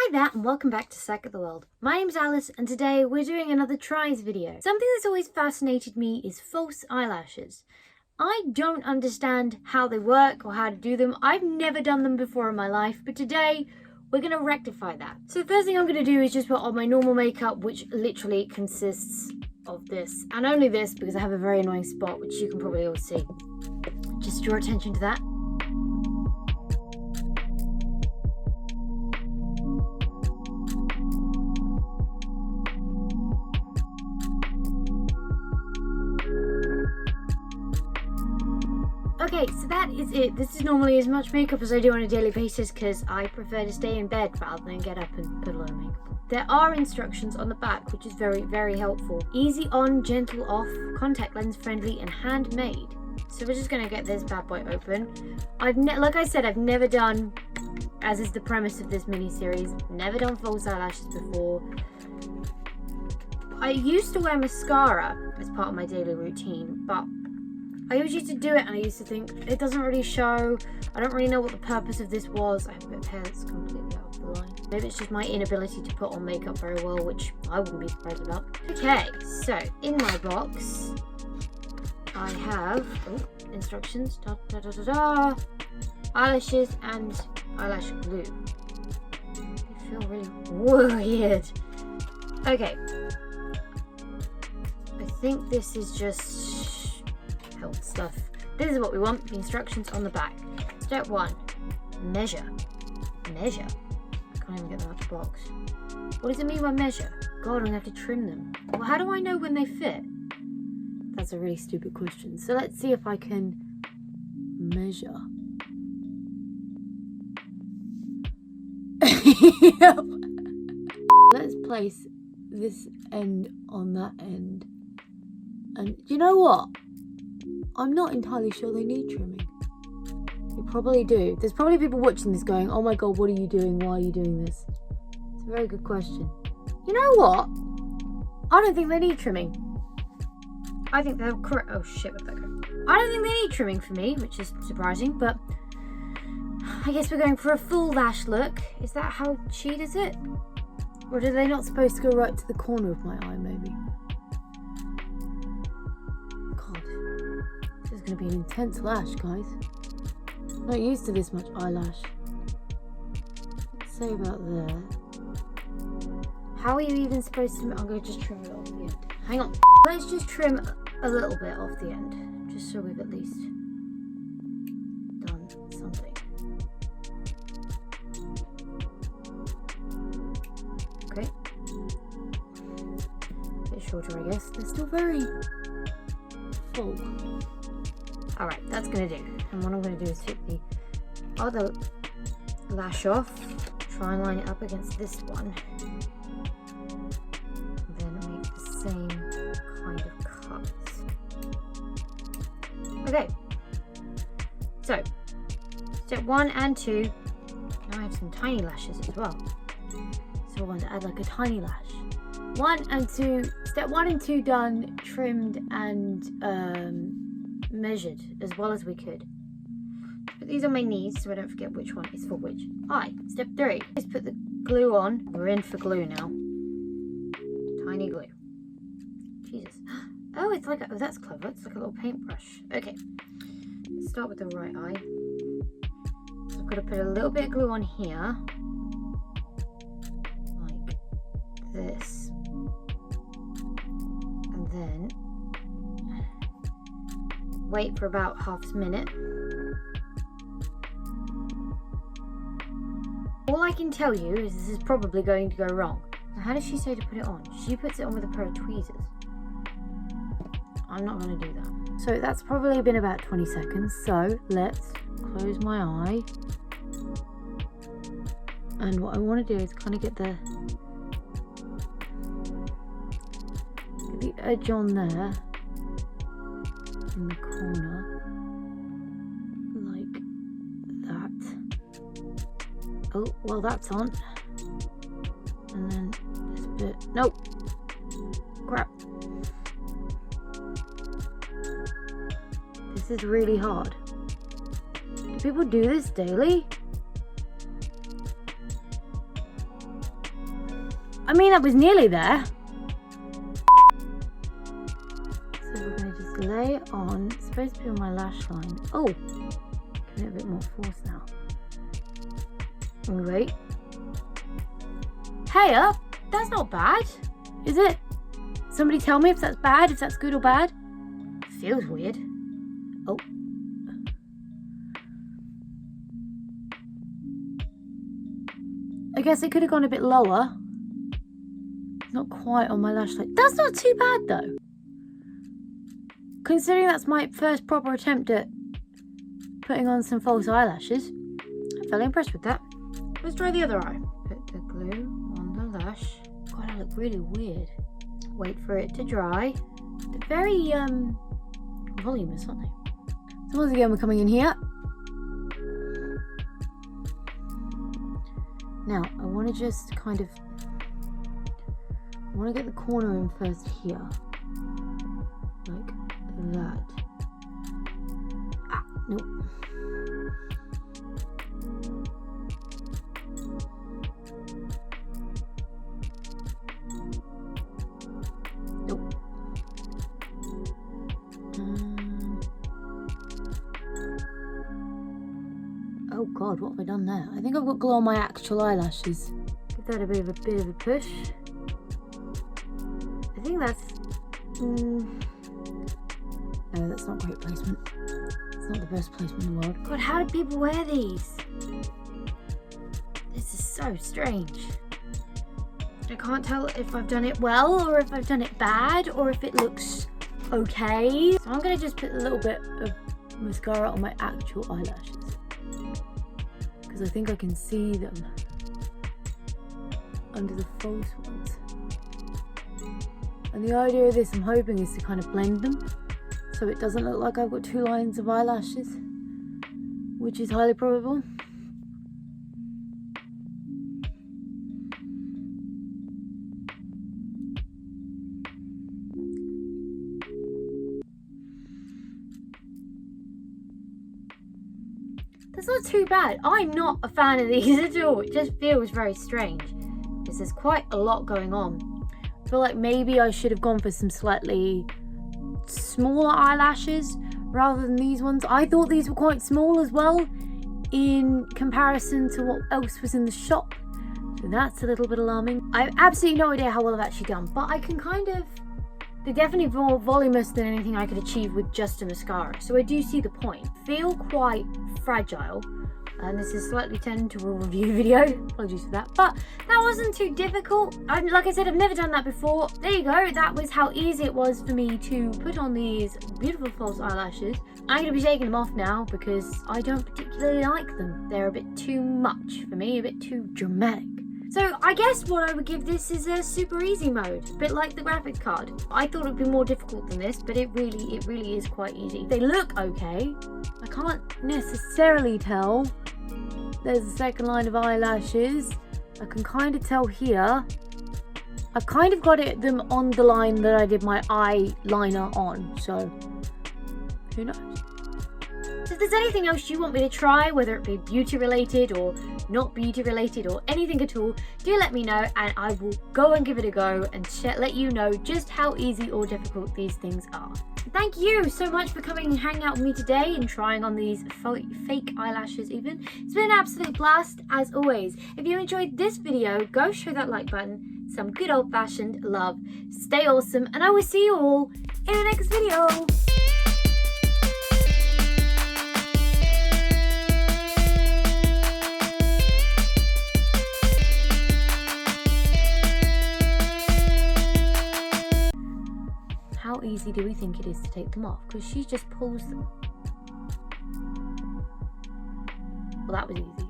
Hi there and welcome back to Sack of the World. My name's Alice and today we're doing another tries video. Something that's always fascinated me is false eyelashes. I don't understand how they work or how to do them. I've never done them before in my life, but today we're going to rectify that. So the first thing I'm going to do is just put on my normal makeup, which literally consists of this and only this because I have a very annoying spot which you can probably all see. Just draw attention to that. Okay, so that is it. This is normally as much makeup as I do on a daily basis because I prefer to stay in bed rather than get up and put a lot of makeup on. There are instructions on the back, which is very, very helpful. Easy on, gentle off, contact lens friendly, and handmade. So we're just gonna get this bad boy open. Like I said, I've never done, as is the premise of this mini-series, never done false eyelashes before. I used to wear mascara as part of my daily routine, but I always used to do it and I used to think it doesn't really show. I don't really know what the purpose of this was. I have a bit of hair that's completely out of the line. Maybe it's just my inability to put on makeup very well, which I wouldn't be surprised about. Okay, so in my box I have instructions, eyelashes and eyelash glue. They feel really weird. Okay, I think this is just health stuff. This is what we want, the instructions on the back. Step 1, measure. Measure? I can't even get them out of the box. What does it mean by measure? God, I'm gonna have to trim them. Well, how do I know when they fit? That's a really stupid question. So let's see if I can measure. Let's place this end on that end. And you know what? I'm not entirely sure they need trimming. They probably do. There's probably people watching this going, oh my god, what are you doing? Why are you doing this? It's a very good question. You know what? I don't think they need trimming. I think they're correct. Oh shit, where'd that go? I don't think they need trimming for me, which is surprising, but I guess we're going for a full lash look. Is that how she does it? Or are they not supposed to go right to the corner of my eye, maybe? This is going to be an intense lash, guys. I'm not used to this much eyelash. Let's say about there. How are you even supposed to... I'm going to just trim it off the end. Hang on. Let's just trim a little bit off the end. Just so we've at least done something. Okay. A bit shorter, I guess. They're still very full. Alright, that's going to do. And what I'm going to do is take the other lash off, try and line it up against this one, and then make the same kind of cuts. Okay, so step 1 and 2, now I have some tiny lashes as well, so I want to add like a tiny lash. 1 and 2, step 1 and 2 done, trimmed and measured as well as we could. Put these on my knees so I don't forget which one is for which eye. Step 3, just put the glue on. We're in for glue now. Tiny glue. Jesus. Oh, it's like oh, that's clever. It's like a little paintbrush. Okay, let's start with the right eye. So I've got to put a little bit of glue on here, like this, and then wait for about half a minute. All I can tell you is this is probably going to go wrong. Now, how does she say to put it on? She puts it on with a pair of tweezers. I'm not going to do that. So that's probably been about 20 seconds. So let's close my eye. And what I want to do is kind of get the edge on there. In the corner, like that. Oh, well, that's on. And then this bit. Nope. Crap. This is really hard. Do people do this daily? I mean, that was nearly there. So we're going to just lay it on. It's supposed to be on my lash line. Oh, give it a bit more force now. Wait. Hey up, that's not bad, is it? Somebody tell me if that's bad, if that's good or bad. Feels weird. Oh. I guess it could have gone a bit lower. Not quite on my lash line. That's not too bad though. Considering that's my first proper attempt at putting on some false eyelashes, I'm fairly impressed with that. Let's try the other eye. Put the glue on the lash. God, I look really weird. Wait for it to dry. They're very voluminous, aren't they? So once again, we're coming in here. Now, I want to just kind of, I want to get the corner in first here. Like that. Ah, nope. Nope. Oh God, what have I done there? I think I've got glue on my actual eyelashes. Give that a bit of a push. I think that's... No, that's not great placement. It's not the best placement in the world. God, how do people wear these? This is so strange. I can't tell if I've done it well or if I've done it bad or if it looks okay. So I'm gonna just put a little bit of mascara on my actual eyelashes because I think I can see them under the false ones. And the idea of this, I'm hoping, is to kind of blend them so it doesn't look like I've got two lines of eyelashes, which is highly probable. That's not too bad. I'm not a fan of these at all. It just feels very strange because there's quite a lot going on. I feel like maybe I should have gone for some slightly smaller eyelashes rather than these ones. I thought these were quite small as well in comparison to what else was in the shop. So that's a little bit alarming. I have absolutely no idea how well I've actually done, but I can kind of... They're definitely more voluminous than anything I could achieve with just a mascara. So I do see the point. Feel quite fragile. And this is slightly turned into a review video. Apologies for that. But that wasn't too difficult. Like I said, I've never done that before. There you go. That was how easy it was for me to put on these beautiful false eyelashes. I'm going to be taking them off now because I don't particularly like them. They're a bit too much for me, a bit too dramatic. So I guess what I would give this is a super easy mode, a bit like the graphics card. I thought it would be more difficult than this, but it really is quite easy. They look okay. I can't necessarily tell. There's a second line of eyelashes. I can kind of tell here. I've kind of got them on the line that I did my eyeliner on, so who knows? So if there's anything else you want me to try, whether it be beauty related or not beauty related or anything at all, do let me know and I will go and give it a go and let you know just how easy or difficult these things are. Thank you so much for coming and hanging out with me today and trying on these fake eyelashes even. It's been an absolute blast as always. If you enjoyed this video, go show that like button, some good old fashioned love. Stay awesome and I will see you all in the next video. How easy do we think it is to take them off? Because she just pulls them. Well, that was easy.